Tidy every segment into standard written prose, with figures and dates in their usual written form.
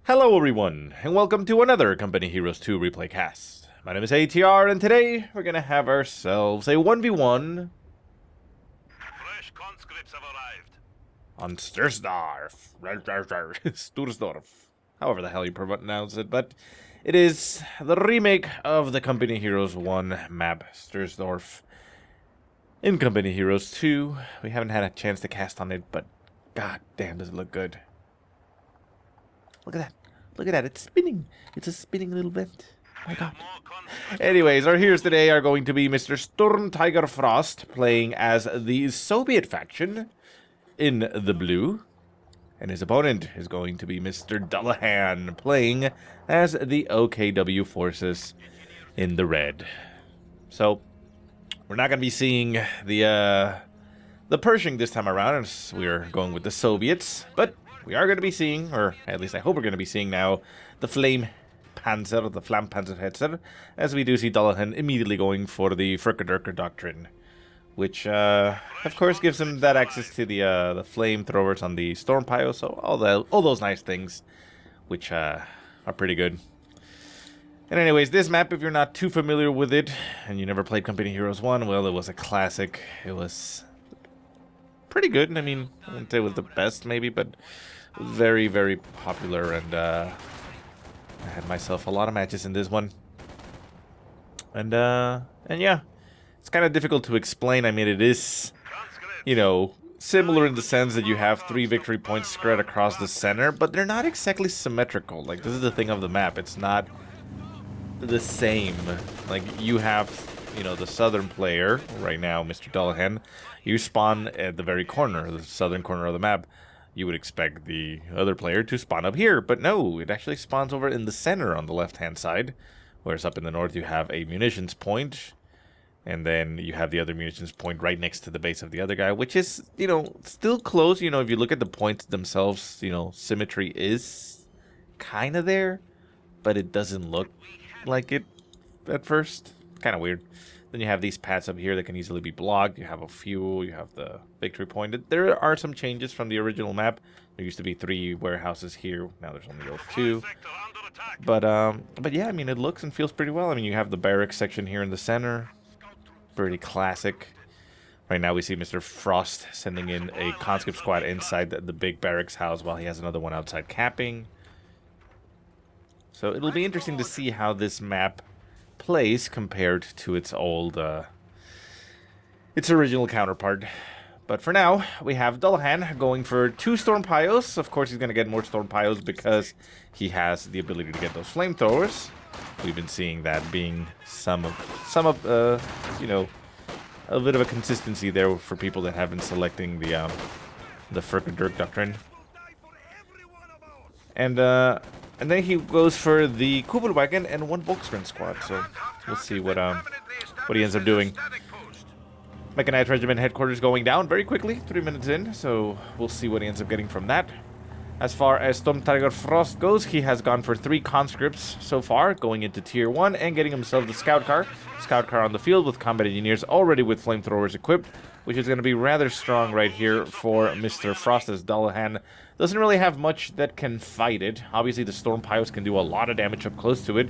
Hello everyone, and welcome to another Company Heroes 2 replay cast. My name is ATR, and today we're gonna have ourselves a 1v1 Fresh conscripts have arrived. on Sturzdorf. Sturzdorf. However the hell you pronounce it, but it is the remake of the Company Heroes 1 map, Sturzdorf. In Company Heroes 2, we haven't had a chance to cast on it, but god damn does it look good. Look at that. Look at that. It's spinning. It's a spinning little vent. Oh my god. Anyways, our heroes today are going to be Mr. SturmTigerFrost, playing as the Soviet faction in the blue. And his opponent is going to be Mr. Dullahan, playing as the OKW forces in the red. So, we're not going to be seeing the Pershing this time around, as we're going with the Soviets, but we are going to be seeing, or at least I hope we're going to be seeing now, the Flame Panzer, the Flampanzerhetzer, as we do see Dullahan immediately going for the Feuersturm Doctrine, which, of course, gives him that access to the flamethrowers on the Storm Pio, so all those nice things, which are pretty good. And anyways, this map, if you're not too familiar with it, and you never played Company Heroes 1, well, it was a classic. It was pretty good. I mean, I wouldn't say it was the best, maybe, but very, very popular, and I had myself a lot of matches in this one. And yeah, it's kind of difficult to explain. I mean, it is, you know, similar in the sense that you have 3 victory points spread across the center, but they're not exactly symmetrical. Like, this is the thing of the map. It's not the same. Like, you have, you know, the southern player right now, Mr. Dullahan. You spawn at the very corner, the southern corner of the map. You would expect the other player to spawn up here, but no, it actually spawns over in the center on the left-hand side, whereas up in the north you have a munitions point, and then you have the other munitions point right next to the base of the other guy, which is, you know, still close. You know, if you look at the points themselves, you know, symmetry is kind of there, but it doesn't look like it at first. Kind of weird. Then you have these paths up here that can easily be blocked. You have a fuel, you have the victory point. There are some changes from the original map. There used to be 3 warehouses here. Now there's only those 2. But yeah, I mean, it looks and feels pretty well. I mean, you have the barracks section here in the center. Pretty classic. Right now we see Mr. Frost sending in a conscript squad inside the big barracks house while he has another one outside capping. So it'll be interesting to see how this map plays compared to its old, its original counterpart. But for now, we have Dullahan going for 2 Storm Pios. Of course, he's going to get more Storm Pios because he has the ability to get those flamethrowers. We've been seeing that being some of, you know, a bit of a consistency there for people that have been selecting the Feuersturm Doctrine. And then he goes for the Kubelwagen and 1 Volkswagen squad, so we'll see what he ends up doing. Mechanized Regiment headquarters going down very quickly, 3 minutes in, so we'll see what he ends up getting from that. As far as SturmTigerFrost goes, he has gone for 3 conscripts so far, going into Tier 1 and getting himself the scout car. Scout car on the field with combat engineers already with flamethrowers equipped, which is going to be rather strong right here for Mr. Frost, as Dullahan doesn't really have much that can fight it. Obviously, the Storm Pios can do a lot of damage up close to it,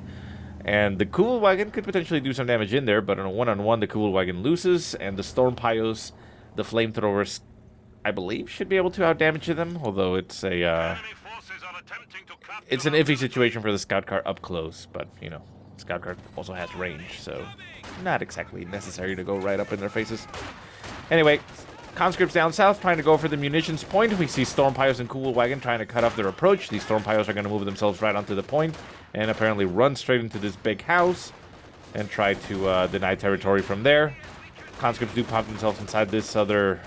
and the Kubelwagen could potentially do some damage in there, but on a one-on-one, the Kubelwagen loses, and the Storm Pios, the flamethrowers, I believe, should be able to outdamage them, although it's a it's an iffy situation for the scout car up close, but, you know, scout car also has range, so not exactly necessary to go right up in their faces. Anyway, conscripts down south trying to go for the munitions point. We see Storm Pios and Kubelwagen trying to cut off their approach. These Storm Pios are going to move themselves right onto the point and apparently run straight into this big house and try to deny territory from there. Conscripts do pop themselves inside this other,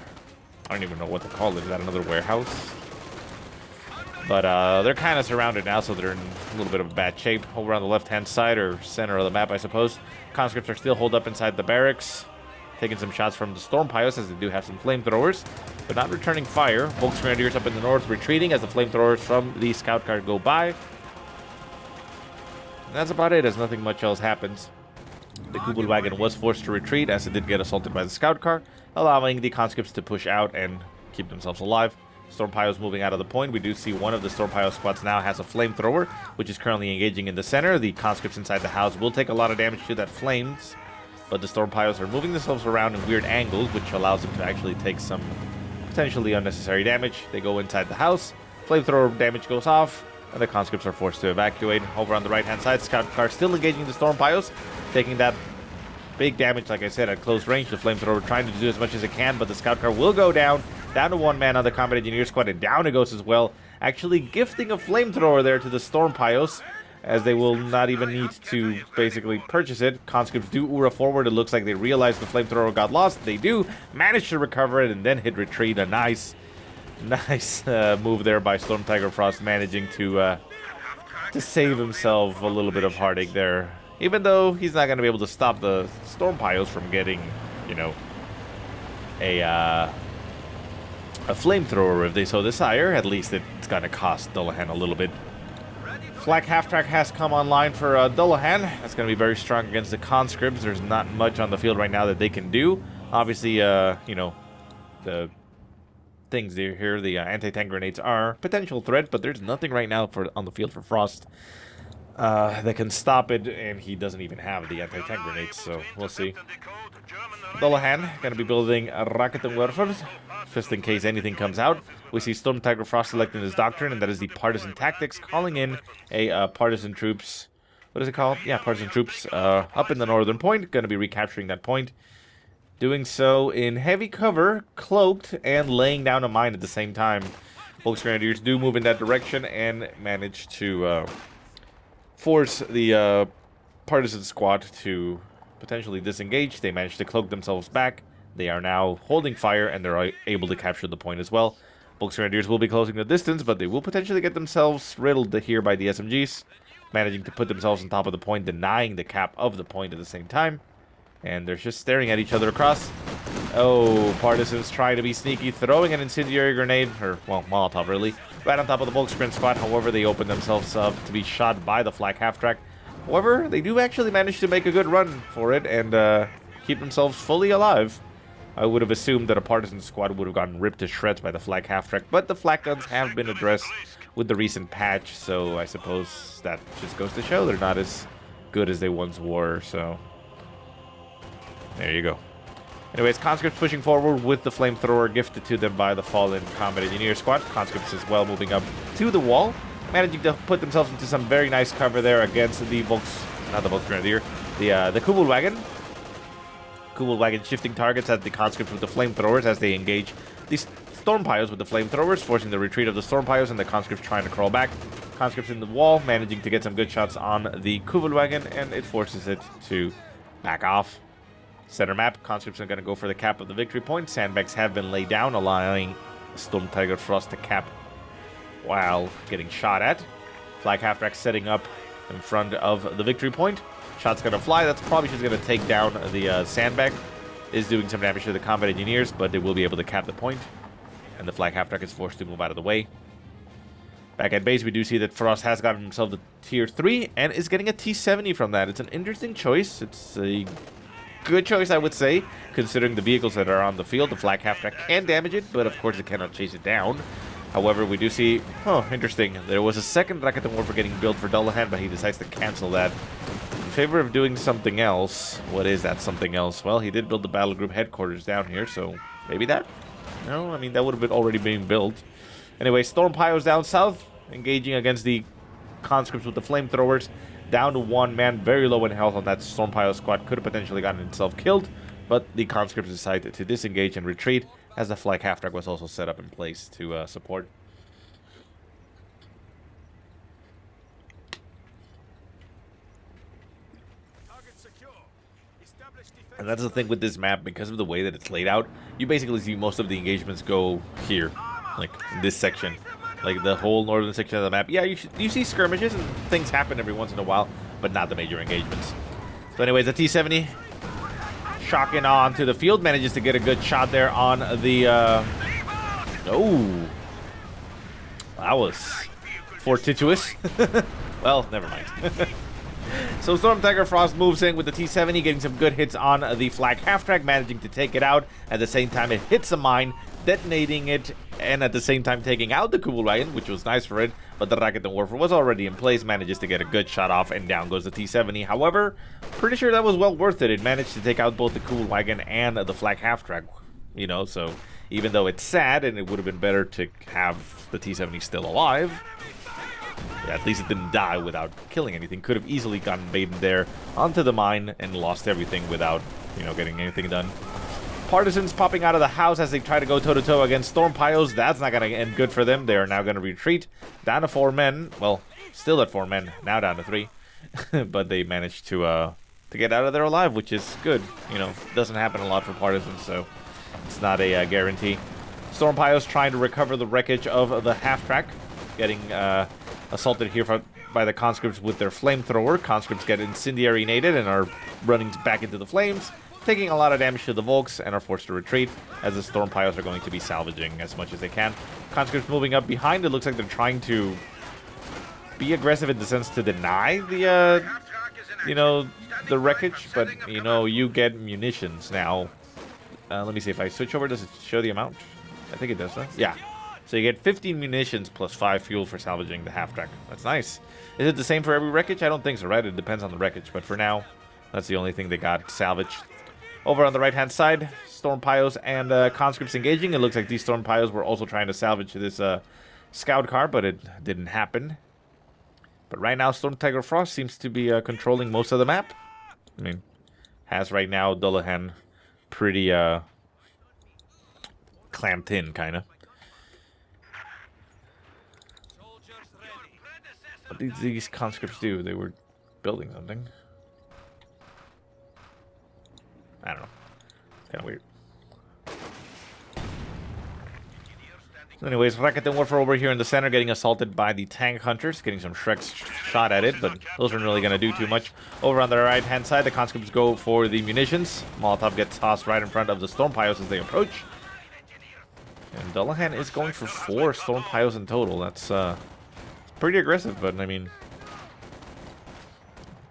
I don't even know what to call it. Is that another warehouse? But they're kind of surrounded now, so they're in a little bit of a bad shape. Over on the left-hand side, or center of the map, I suppose. Conscripts are still holed up inside the barracks, taking some shots from the Storm Pios, as they do have some flamethrowers, but not returning fire. Volksgrenadiers up in the north retreating as the flamethrowers from the scout car go by. And that's about it, as nothing much else happens. The Kubelwagen was forced to retreat, as it did get assaulted by the scout car, allowing the conscripts to push out and keep themselves alive. Storm Pyos moving out of the point. We do see one of the Storm Pyos squads now has a flamethrower, which is currently engaging in the center. The conscripts inside the house will take a lot of damage to that flames, but the Storm Pyos are moving themselves around in weird angles, which allows them to actually take some potentially unnecessary damage. They go inside the house, flamethrower damage goes off, and the conscripts are forced to evacuate. Over on the right-hand side, Scout Car still engaging the Storm Pyos, taking that big damage, like I said, at close range. The flamethrower trying to do as much as it can, but the Scout Car will go down to one man on the Combat Engineer squad, and down it goes as well, actually gifting a flamethrower there to the Storm Pyos, as they will not even need to basically purchase it. Conscripts do Ura forward. It looks like they realize the flamethrower got lost. They do manage to recover it and then hit retreat. A nice move there by SturmTigerFrost, managing to save himself a little bit of heartache there. Even though he's not going to be able to stop the Storm Pyos from getting, you know, a flamethrower if they so desire. At least it's going to cost Dullahan a little bit. Flak half-track has come online for Dullahan. That's going to be very strong against the conscripts. There's not much on the field right now that they can do. Obviously, you know, the things here, the anti-tank grenades are a potential threat, but there's nothing right now on the field for Frost that can stop it, and he doesn't even have the anti-tank grenades, so we'll see. Dullahan going to be building a Raketenwerfer, just in case anything comes out. We see SturmTigerFrost selecting his Doctrine, and that is the Partisan tactics, calling in a Partisan troops. What is it called? Yeah, Partisan troops up in the northern point. Going to be recapturing that point. Doing so in heavy cover, cloaked, and laying down a mine at the same time. Volks Grenadiers do move in that direction and manage to force the Partisan squad to potentially disengage. They manage to cloak themselves back. They are now holding fire, and they're able to capture the point as well. Volks Grenadiers will be closing the distance, but they will potentially get themselves riddled here by the SMGs, managing to put themselves on top of the point, denying the cap of the point at the same time. And they're just staring at each other across. Oh, Partisans trying to be sneaky, throwing an incendiary grenade, or, well, Molotov really, right on top of the Volksgren squad. However, they open themselves up to be shot by the Flak half-track. However, they do actually manage to make a good run for it and keep themselves fully alive. I would have assumed that a Partisan squad would have gotten ripped to shreds by the Flak half-track, but the flak guns have been addressed with the recent patch, so I suppose that just goes to show they're not as good as they once were, so there you go. Anyways, conscripts pushing forward with the flamethrower gifted to them by the fallen Combat Engineer squad. Conscripts as well moving up to the wall, managing to put themselves into some very nice cover there against the the Kubelwagen. Kubelwagen shifting targets at the conscripts with the flamethrowers as they engage these Storm Pyos with the flamethrowers, forcing the retreat of the Storm Pyos, and the conscripts trying to crawl back. Conscripts in the wall, managing to get some good shots on the Kubelwagen, and it forces it to back off. Center map, conscripts are going to go for the cap of the victory point. Sandbags have been laid down, allowing SturmTigerFrost to cap while getting shot at. Flag half-track setting up in front of the victory point. Shot's going to fly. That's probably just going to take down the sandbag. Is doing some damage to the Combat Engineers, but they will be able to cap the point. And the Flag half-track is forced to move out of the way. Back at base, we do see that Frost has gotten himself the tier 3 and is getting a T-70 from that. It's an interesting choice. It's a good choice, I would say, considering the vehicles that are on the field. The Flag half-track can damage it, but of course it cannot chase it down. However, we do see, interesting. There was a second Raketenwerfer getting built for Dullahan, but he decides to cancel that in favor of doing something else. What is that something else? Well, he did build the battle group headquarters down here, so maybe that? No, I mean, that would have been already being built. Anyway, Storm Pyos down south, engaging against the conscripts with the flamethrowers. Down to one man, very low in health on that Storm Pyos squad. Could have potentially gotten himself killed, but the conscripts decided to disengage and retreat, as the Flag half-track was also set up in place to support. And that's the thing with this map, because of the way that it's laid out, you basically see most of the engagements go here, like in this section. Like the whole northern section of the map. Yeah, you see skirmishes and things happen every once in a while, but not the major engagements. So anyways, the T-70 shocking on to the field, manages to get a good shot there on the oh, that was fortuitous. Well, never mind. So SturmTigerFrost moves in with the T-70, getting some good hits on the Flag half-track, managing to take it out. At the same time, it hits a mine, detonating it and at the same time taking out the Kubel wagon, which was nice for it, but the Raketen Warfare was already in place, manages to get a good shot off, and down goes the T-70. However, pretty sure that was well worth it. It managed to take out both the Kubel wagon and the flak half-track, you know, so even though it's sad, and it would have been better to have the T-70 still alive, yeah, at least it didn't die without killing anything. Could have easily gotten baited there onto the mine and lost everything without, you know, getting anything done. Partisans popping out of the house as they try to go toe-to-toe against Stormpios. That's not going to end good for them. They are now going to retreat down to 4 men. Well, still at 4 men, now down to 3. But they managed to get out of there alive, which is good. You know, doesn't happen a lot for Partisans, so it's not a guarantee. Stormpios trying to recover the wreckage of the half-track, getting assaulted here by the conscripts with their flamethrower. Conscripts get incendiary-nated and are running back into the flames, taking a lot of damage to the Volks and are forced to retreat, as the Stormpios are going to be salvaging as much as they can. Conscripts moving up behind. It looks like they're trying to be aggressive in the sense to deny the, you know, the wreckage, but, you know, you get munitions now. Let me see if I switch over. Does it show the amount? I think it does, though. Yeah. So you get 15 munitions plus 5 fuel for salvaging the half-track. That's nice. Is it the same for every wreckage? I don't think so, right? It depends on the wreckage, but for now, that's the only thing they got salvaged. Over on the right-hand side, Stormpios and conscripts engaging. It looks like these Stormpios were also trying to salvage this scout car, but it didn't happen. But right now, SturmTigerFrost seems to be controlling most of the map. I mean, has right now Dullahan pretty clamped in, kind of. What did these conscripts do? They were building something. I don't know. It's kind of weird. So anyways, Raketen Warfare over here in the center getting assaulted by the tank hunters, getting some Shreks shot at it, but those aren't really going to do too much. Over on the right-hand side, the conscripts go for the munitions. Molotov gets tossed right in front of the Stormpios as they approach. And Dullahan is going for 4 Stormpios in total. That's pretty aggressive, but I mean,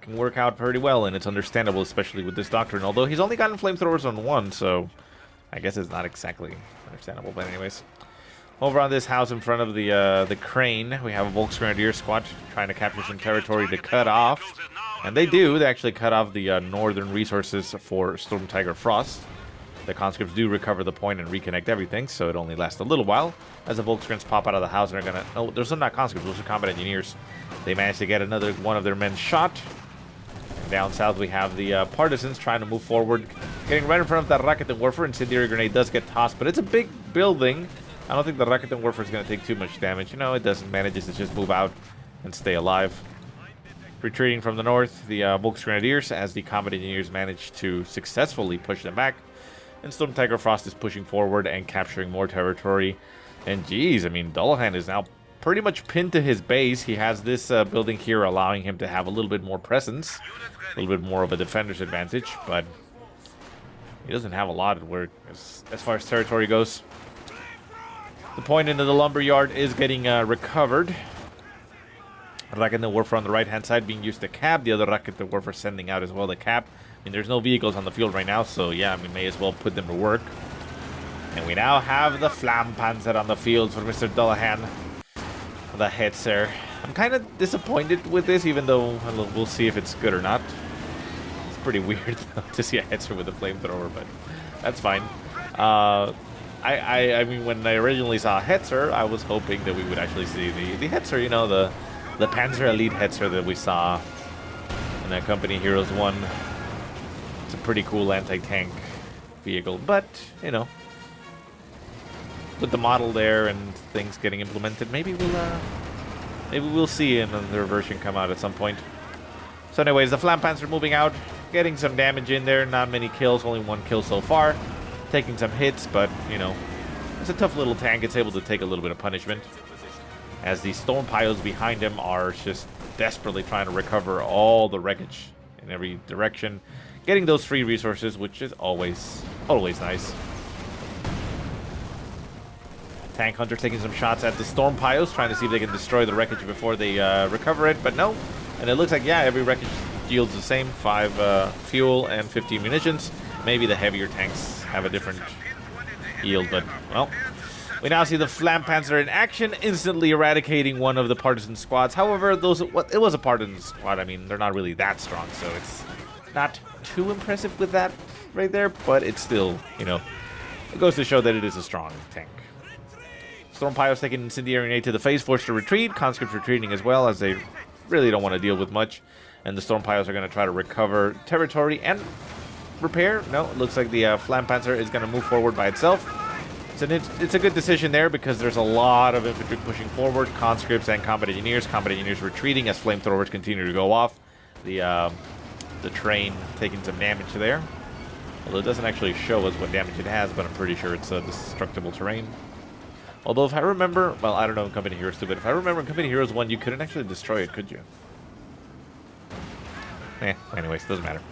can work out pretty well, and it's understandable, especially with this Doctrine. Although he's only gotten flamethrowers on 1, so I guess it's not exactly understandable. But anyways, over on this house in front of the crane, we have a Volksgrenadier squad trying to capture some territory to cut off, and they do. They actually cut off the northern resources for SturmTigerFrost. The conscripts do recover the point and reconnect everything, so it only lasts a little while as the Volksgrens pop out of the house and are gonna. Oh, those are not conscripts; those are combat engineers. They managed to get another one of their men shot. Down south, we have the Partisans trying to move forward, getting right in front of that Raketen Warfare. Incendiary grenade does get tossed, but it's a big building. I don't think the Raketen Warfare is going to take too much damage. You know, it doesn't. Manages to just move out and stay alive. Retreating from the north, the Volksgrenadiers, as the combat engineers manage to successfully push them back. And SturmTigerFrost is pushing forward and capturing more territory. And geez, I mean, Dullahan is now pretty much pinned to his base. He has this building here allowing him to have a little bit more presence, a little bit more of a defender's advantage, but he doesn't have a lot where as far as territory goes. The point into the lumber yard is getting recovered. Raketen Warfare on the right-hand side being used to cap. The other Raketen Warfare sending out as well the cap. I mean, there's no vehicles on the field right now, so yeah, we may as well put them to work. And we now have the Flampanzer on the field for Mr. Dullahan. The Hetzer. I'm kind of disappointed with this, even though we'll see if it's good or not. It's pretty weird though, to see a Hetzer with a flamethrower, but that's fine. I mean, when I originally saw Hetzer, I was hoping that we would actually see the Hetzer, you know, the Panzer Elite Hetzer that we saw in that Company Heroes 1. It's a pretty cool anti-tank vehicle, but, you know, with the model there and things getting implemented, maybe we'll see another version come out at some point. So anyways, the Flampanzer moving out, getting some damage in there. Not many kills, only 1 kill so far. Taking some hits, but, you know, it's a tough little tank. It's able to take a little bit of punishment, as the Stormpios behind him are just desperately trying to recover all the wreckage in every direction, getting those free resources, which is always nice. Tank Hunter taking some shots at the Stormpios, trying to see if they can destroy the wreckage before they recover it, but no. And it looks like, yeah, every wreckage yields the same, 5 fuel and 15 munitions. Maybe the heavier tanks have a different yield, but, well, We now see the Flampanzer in action, instantly eradicating one of the Partisan squads. However, it was a Partisan squad. I mean, they're not really that strong, so it's not too impressive with that right there, but it's still, you know, it goes to show that it is a strong tank. Storm Pyros taking incendiary nade to the face, forced to retreat. Conscripts retreating as well, as they really don't want to deal with much. And the Storm Pyros are going to try to recover territory and repair. No, it looks like the Flampanzer is going to move forward by itself. It's a good decision there because there's a lot of infantry pushing forward. Conscripts and combat engineers. Combat engineers retreating as flamethrowers continue to go off. The train taking some damage there. Although it doesn't actually show us what damage it has, but I'm pretty sure it's destructible terrain. Although if I remember, well, I don't know in Company Heroes 2, but if I remember in Company Heroes 1, you couldn't actually destroy it, could you? Anyways, doesn't matter.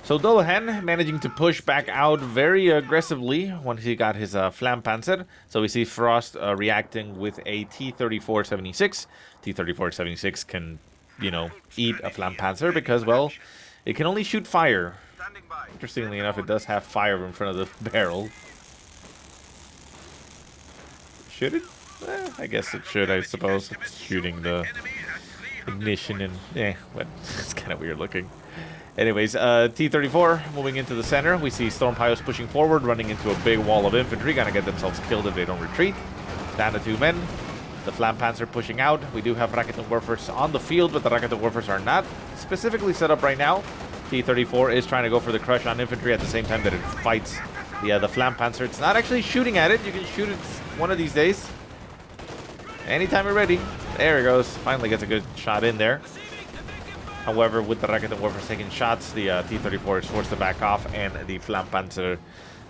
So Dullahan managing to push back out very aggressively once he got his Flampanzer. So we see Frost reacting with a T-34-76. T-34-76 can, you know, eat a Flampanzer because, well, it can only shoot fire. Interestingly enough, it does have fire in front of the barrel. Should it? I guess it should, I suppose. It's shooting the ignition and... but it's kind of weird looking. Anyways, T-34 moving into the center. We see Storm Pyros pushing forward, running into a big wall of infantry. Gonna get themselves killed if they don't retreat. Down to 2 men. The Flampanzer pushing out. We do have Rocket and Warfers on the field, but the Rocket and Warfers are not specifically set up right now. T-34 is trying to go for the crush on infantry at the same time that it fights the Flampanzer. It's not actually shooting at it. You can shoot it one of these days. Anytime you're ready. There it goes. Finally gets a good shot in there. However, with the Rocket and Warfers taking shots, the T-34 is forced to back off, and the Flampanzer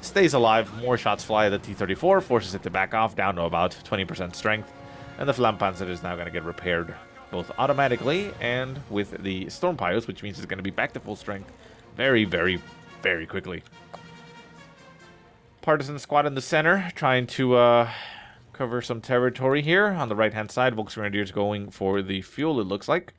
stays alive. More shots fly at the T-34, forces it to back off down to about 20% strength. And the Flampanzer is now going to get repaired both automatically and with the Storm Pyros, which means it's going to be back to full strength very, very, very quickly. Partisan squad in the center, trying to cover some territory here. On the right-hand side, Volksgrenadiers going for the fuel, it looks like.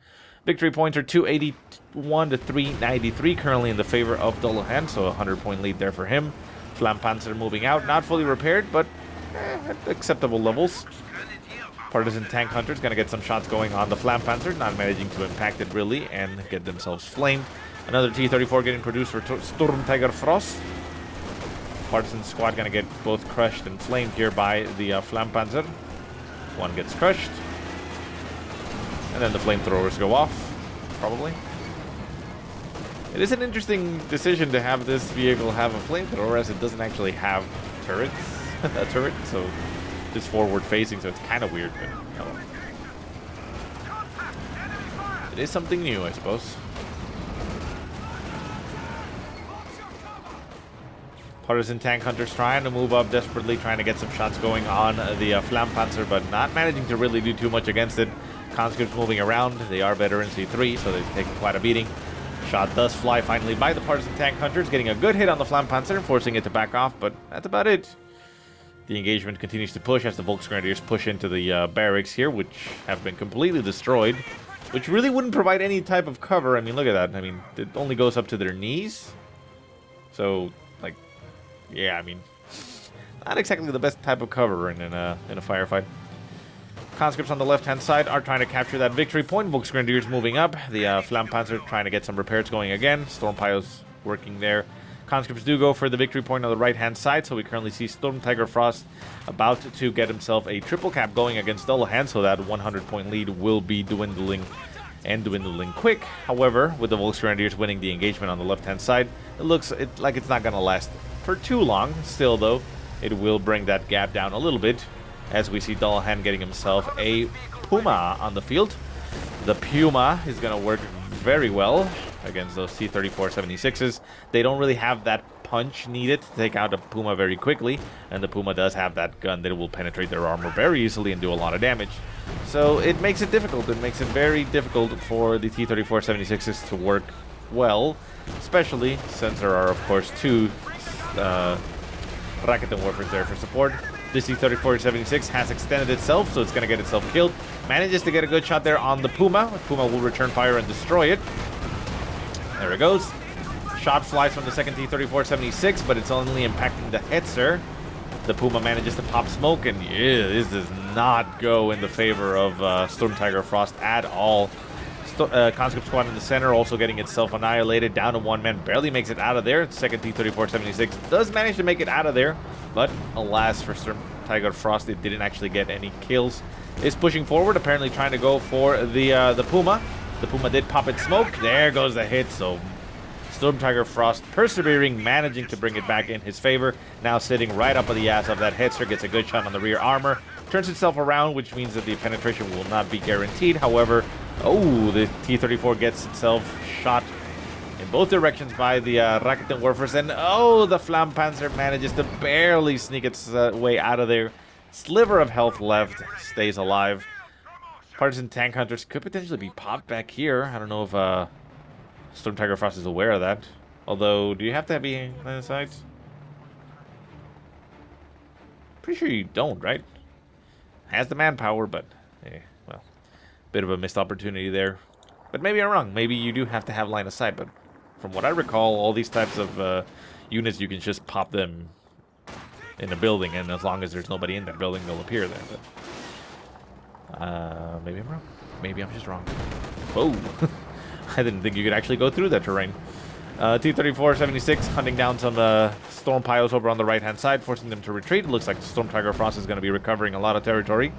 Victory points are 281 to 393, currently in the favor of Dullahan, so a 100-point lead there for him. Flampanzer moving out, not fully repaired, but at acceptable levels. Partisan tank hunters gonna get some shots going on the Flampanzer, not managing to impact it really and get themselves flamed. Another T-34 getting produced for SturmTigerFrost. Partisan squad gonna get both crushed and flamed here by the Flampanzer. One gets crushed. And then the flamethrowers go off, probably. It is an interesting decision to have this vehicle have a flamethrower, as it doesn't actually have turrets, a turret, so just forward facing, so it's kind of weird, but no. It is something new, I suppose. Partisan tank hunters trying to move up desperately, trying to get some shots going on the Flampanzer, but not managing to really do too much against it. Conscripts moving around. They are better in C3, so they've taken quite a beating. Shot does fly finally by the Partisan tank hunters, getting a good hit on the Flampanzer, forcing it to back off, but that's about it. The engagement continues to push as the Volksgrenadiers push into the barracks here, which have been completely destroyed, which really wouldn't provide any type of cover. I mean, look at that. I mean, it only goes up to their knees. So, like, yeah, I mean, not exactly the best type of cover in a firefight. Conscripts on the left-hand side are trying to capture that victory point. Volksgrenadiers moving up. The Flampanzer trying to get some repairs going again. Storm Pyros working there. Conscripts do go for the victory point on the right-hand side, so we currently see SturmTigerFrost about to get himself a triple cap going against Dullahan, so that 100-point lead will be dwindling and dwindling quick. However, with the Volksgrenadiers winning the engagement on the left-hand side, it looks like it's not going to last for too long. Still, though, it will bring that gap down a little bit, as we see Dullahan getting himself a Puma on the field. The Puma is going to work very well against those T-34-76s. They don't really have that punch needed to take out a Puma very quickly, and the Puma does have that gun that will penetrate their armor very easily and do a lot of damage. So it makes it difficult. It makes it very difficult for the T-34-76s to work well, especially since there are, of course, two Rocket and Warfare there for support. This T-34-76 has extended itself, so it's going to get itself killed. Manages to get a good shot there on the Puma. The Puma will return fire and destroy it. There it goes. shot flies from the second T-34-76, but it's only impacting the Hetzer. The Puma manages to pop smoke, and yeah, this does not go in the favor of SturmTigerFrost at all. Conscript squad in the center also getting itself annihilated, down to one man, barely makes it out of there. Second T-34-76 does manage to make it out of there, but alas for SturmTigerFrost, it didn't actually get any kills. Is pushing forward, apparently trying to go for the Puma. The Puma did pop its smoke. There goes the hit, so SturmTigerFrost persevering, managing to bring it back in his favor. Now sitting right up at the ass of that Hetzer, gets a good shot on the rear armor. Turns itself around, which means that the penetration will not be guaranteed. However, oh, the T-34 gets itself shot in both directions by the Raketenwerfers. And oh, the Flampanzer manages to barely sneak its way out of there. Sliver of health left, stays alive. Partisan tank hunters could potentially be popped back here. I don't know if SturmTigerFrost is aware of that. Although, do you have to be in the sights? Pretty sure you don't, right? Has the manpower, but well, bit of a missed opportunity there. But maybe I'm wrong. Maybe you do have to have line of sight. But from what I recall, all these types of units, you can just pop them in a building, and as long as there's nobody in that building, they'll appear there. But maybe I'm wrong. Maybe I'm just wrong. Whoa. I didn't think you could actually go through that terrain. T-34-76 hunting down some storm piles over on the right-hand side, forcing them to retreat. It looks like SturmTigerFrost is going to be recovering a lot of territory.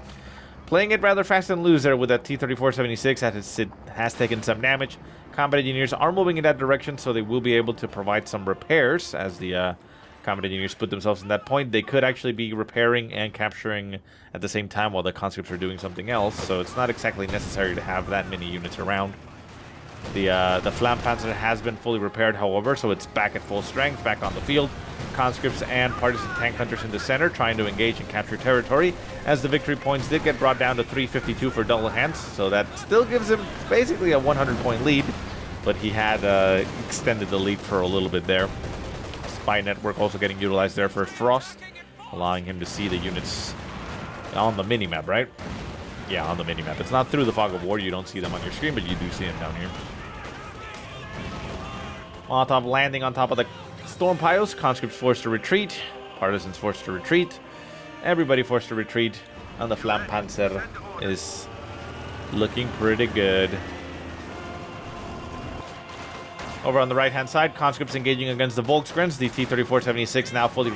Playing it rather fast and loose there with that T-34-76 as it has taken some damage. Combat engineers are moving in that direction, so they will be able to provide some repairs as the combat engineers put themselves in that point. They could actually be repairing and capturing at the same time while the conscripts are doing something else, so it's not exactly necessary to have that many units around. The Flampanzer has been fully repaired, however, so it's back at full strength, back on the field. Conscripts and Partisan tank hunters in the center trying to engage and capture territory, as the victory points did get brought down to 352 for Dullahan, so that still gives him basically a 100-point lead, but he had extended the lead for a little bit there. Spy network also getting utilized there for Frost, allowing him to see the units on the minimap, right? Yeah, on the minimap. It's not through the fog of war. You don't see them on your screen, but you do see them down here. Molotov landing on top of the storm piles. Conscripts forced to retreat. Partisans forced to retreat. Everybody forced to retreat. And the Flampanzer is looking pretty good. Over on the right-hand side, conscripts engaging against the Volksgrens. The T-34-76 now fully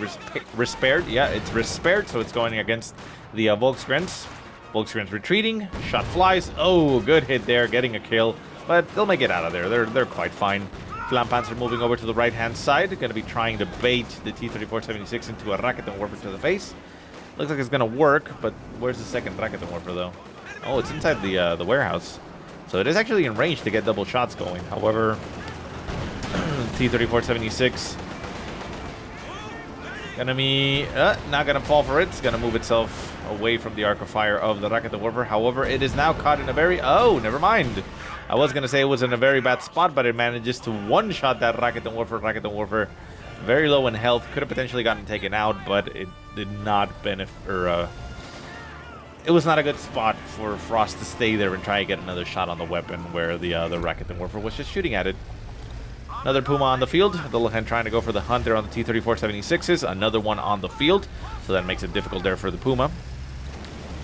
repaired. Yeah, it's repaired, so it's going against the Volksgrens. Volksgrens retreating. Shot flies. Oh, good hit there, getting a kill. But they'll make it out of there. They're quite fine. Flampanzer moving over to the right-hand side. Going to be trying to bait the T-34-76 into a Raketenwerfer to the face. Looks like it's going to work, but where's the second Raketenwerfer, though? Oh, it's inside the warehouse. So it is actually in range to get double shots going. However, T-34-76 gonna be not gonna fall for it. It's gonna move itself away from the arc of fire of the Raketenwerfer. However, it is now caught in a very never mind. I was gonna say it was in a very bad spot, but it manages to one-shot that Raketenwerfer very low in health. Could have potentially gotten taken out, but it did not benefit, or it was not a good spot for Frost to stay there and try to get another shot on the weapon where the Raketenwerfer was just shooting at it. Another Puma on the field. Dullahan trying to go for the hunt there on the T-34-76s. Another one on the field, so that makes it difficult there for the Puma.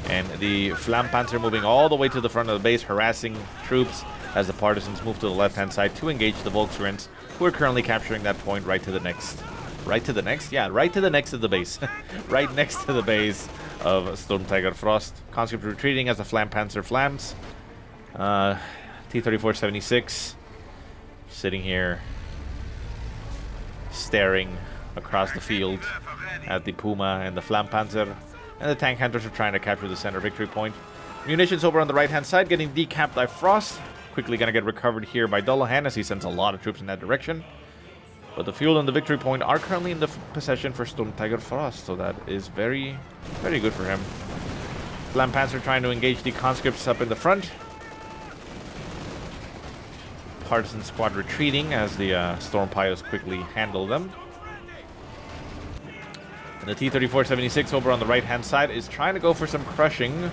And the Flampanzer moving all the way to the front of the base, harassing troops as the Partisans move to the left-hand side to engage the Volksgrens, who are currently capturing that point right to the next. Right to the next? Yeah, right to the next of the base. Right next to the base of SturmTigerFrost. Conscript retreating as the Flampanzer flams. T-34-76 sitting here, staring across the field at the Puma and the Flampanzer. And the tank hunters are trying to capture the center victory point. Munitions over on the right-hand side getting decapped by Frost. Quickly going to get recovered here by Dullahan as he sends a lot of troops in that direction. But the fuel and the victory point are currently in the possession for SturmTigerFrost, so that is very, very good for him. Flampanzer trying to engage the conscripts up in the front. Partisan squad retreating as the storm piles quickly handle them. And the T-34-76 over on the right-hand side is trying to go for some crushing.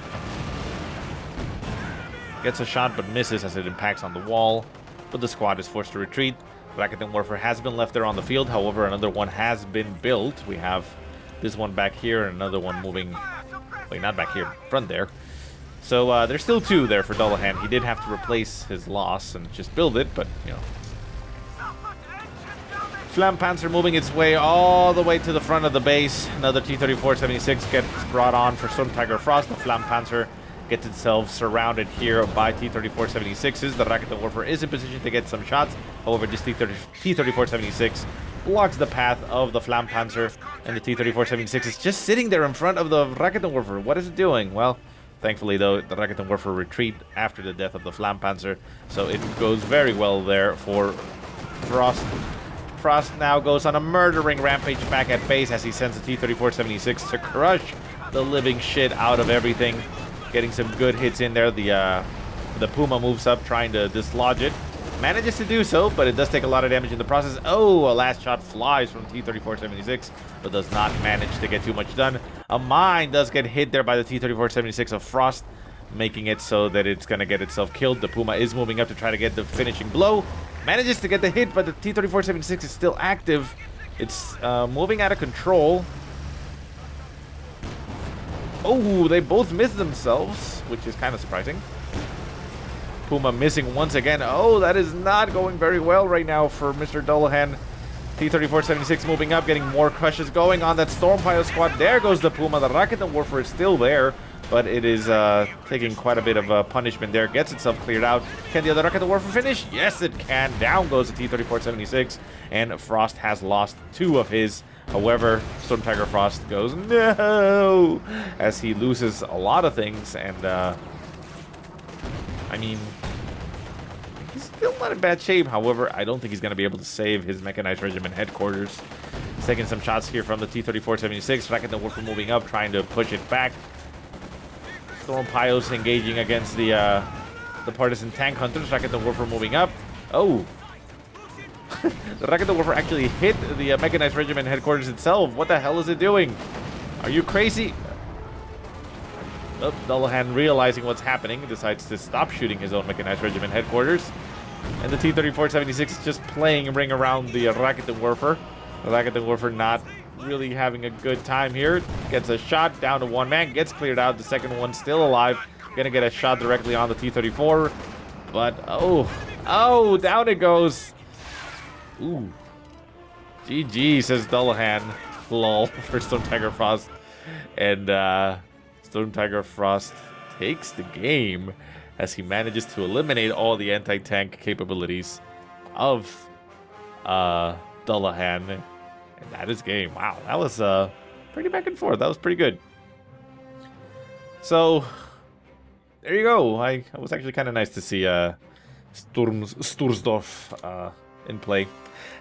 Gets a shot but misses as it impacts on the wall. But the squad is forced to retreat. Rakuten Warfare has been left there on the field. However, another one has been built. We have this one back here and another one moving, like not back here, front there. So there's still two there for Dullahan. He did have to replace his loss and just build it, but, you know. Flampanzer moving its way all the way to the front of the base. Another T-34-76 gets brought on for SturmTigerFrost. The Flampanzer gets itself surrounded here by T-34-76s. The Rakuten Warfare is in position to get some shots. However, this T-34-76 blocks the path of the Flampanzer, and the T-34-76 is just sitting there in front of the Rakuten Warfare. What is it doing? Well, thankfully, though, the Rakuten Warfare retreat after the death of the Flampanzer, so it goes very well there for Frost. Frost now goes on a murdering rampage back at base as he sends the T-34-76 to crush the living shit out of everything. Getting some good hits in there. The Puma moves up trying to dislodge it. Manages to do so, but it does take a lot of damage in the process. Oh, a last shot flies from T-34-76, but does not manage to get too much done. A mine does get hit there by the T-34-76 of Frost, making it so that it's going to get itself killed. The Puma is moving up to try to get the finishing blow. Manages to get the hit, but the T-34-76 is still active. It's moving out of control. Oh, they both missed themselves, which is kind of surprising. Puma missing once again. Oh, that is not going very well right now for Mr. Dullahan. T-34-76 moving up, getting more crushes going on that Stormpile squad. There goes the Puma. The Rakuten Warfare is still there, but it is taking quite a bit of punishment there. Gets itself cleared out. Can the other Rakuten Warfare finish? Yes, it can. Down goes the T-34-76, and Frost has lost two of his. However, SturmTigerFrost goes no, as he loses a lot of things, and I mean, he's still not in bad shape. However, I don't think he's going to be able to save his Mechanized Regiment headquarters. He's taking some shots here from the T-34-76. Rakuten Warfare moving up, trying to push it back. Stormpiles engaging against the Partisan tank hunters. Rakuten Warfare moving up. Oh. The Rakuten Warfare actually hit the Mechanized Regiment headquarters itself. What the hell is it doing? Are you crazy? Oh, Dullahan, realizing what's happening, decides to stop shooting his own Mechanized Regiment headquarters. And the T-34-76 is just playing a ring around the Rakuten Warfare. The Rakuten Warfare not really having a good time here. Gets a shot down to one man, gets cleared out. The second one still alive. Gonna get a shot directly on the T-34. But, oh, down it goes. Ooh. GG, says Dullahan. Lol, for SturmTigerFrost. And, SturmTigerFrost takes the game as he manages to eliminate all the anti-tank capabilities of Dullahan. And that is game. Wow, that was pretty back and forth. That was pretty good. So, there you go. It was actually kind of nice to see Sturzdorf in play.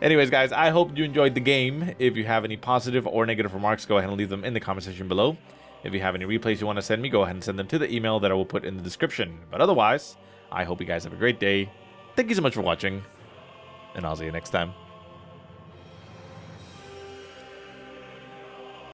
Anyways, guys, I hope you enjoyed the game. If you have any positive or negative remarks, go ahead and leave them in the comment section below. If you have any replays you want to send me, go ahead and send them to the email that I will put in the description. But otherwise, I hope you guys have a great day. Thank you so much for watching, and I'll see you next time.